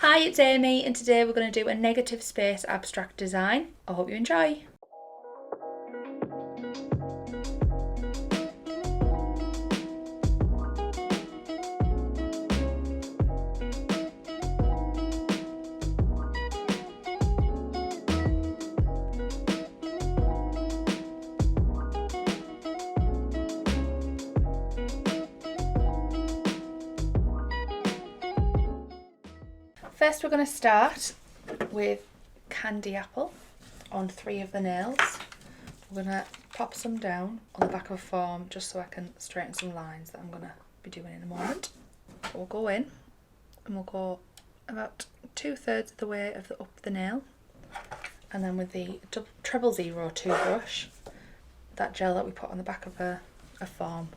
Hi, it's Amy, and today we're going to do a negative space abstract design. I hope you enjoy. First we're going to start with candy apple on 3 of the nails. We're going to pop some down on the back of a form just so I can straighten some lines that I'm going to be doing in a moment. So we'll go in and we'll go about 2/3 of the way up the nail, and then with the 002 brush, that gel that we put on the back of a form,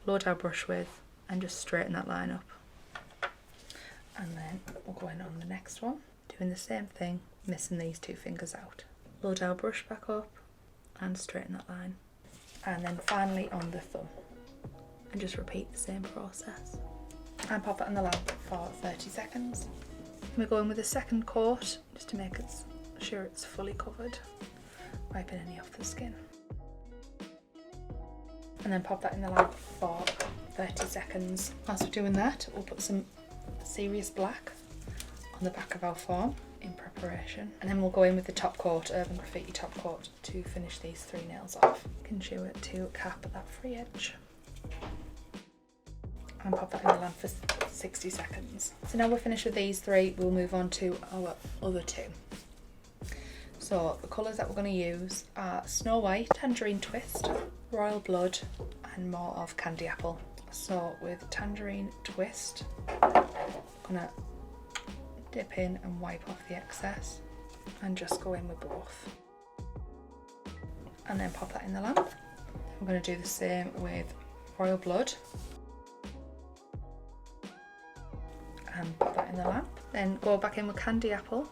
load our brush with and just straighten that line up. And then we'll go in on the next one, doing the same thing, missing these 2 fingers out. Load our brush back up and straighten that line. And then finally on the thumb. And just repeat the same process. And pop it in the lamp for 30 seconds. We're going with a second coat, just to make sure it's fully covered, wiping any off the skin. And then pop that in the lamp for 30 seconds. Whilst we're doing that, we'll put some Serious Black on the back of our form in preparation, and then we'll go in with the top coat, Urban Graffiti top coat, to finish these 3 nails off. You can chew it to cap that free edge and pop that in the lamp for 60 seconds. So now we're finished with these 3, we'll move on to our other 2. So the colours that we're going to use are Snow White, Tangerine Twist, Royal Blood and more of Candy Apple. So with Tangerine Twist, I'm gonna dip in and wipe off the excess and just go in with both. And then pop that in the lamp. We're gonna do the same with Royal Blood and pop that in the lamp. Then go back in with Candy Apple.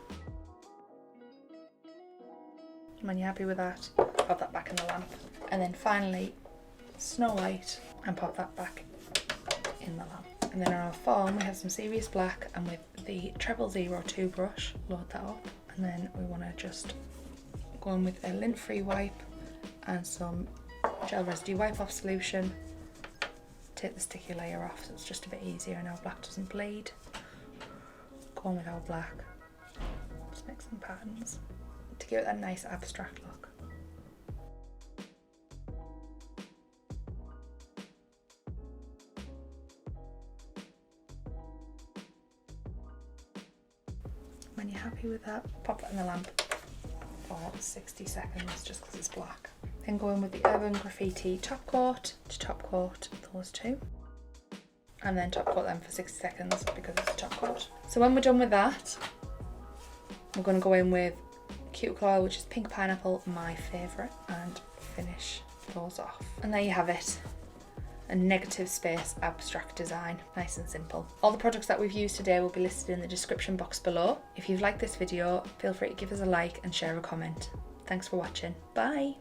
When you're happy with that, pop that back in the lamp. And then finally Snow White and pop that back in the lamp. And then on our form we have some Serious Black, and with the 002 brush, load that up. And then we want to just go in with a lint-free wipe and some gel residue wipe off solution. Take the sticky layer off so it's just a bit easier and our black doesn't bleed. Go on with our black. Just make some patterns to give it that nice abstract look. When you're happy with that, pop it in the lamp for 60 seconds just because it's black. Then go in with the Urban Graffiti top coat to top coat those 2. And then top coat them for 60 seconds because it's a top coat. So when we're done with that, we're going to go in with Cuticle Oil, which is pink pineapple, my favourite, and finish those off. And there you have it. A negative space abstract design, nice and simple. All the products that we've used today will be listed in the description box below. If you've liked this video, feel free to give us a like and share a comment. Thanks for watching. Bye.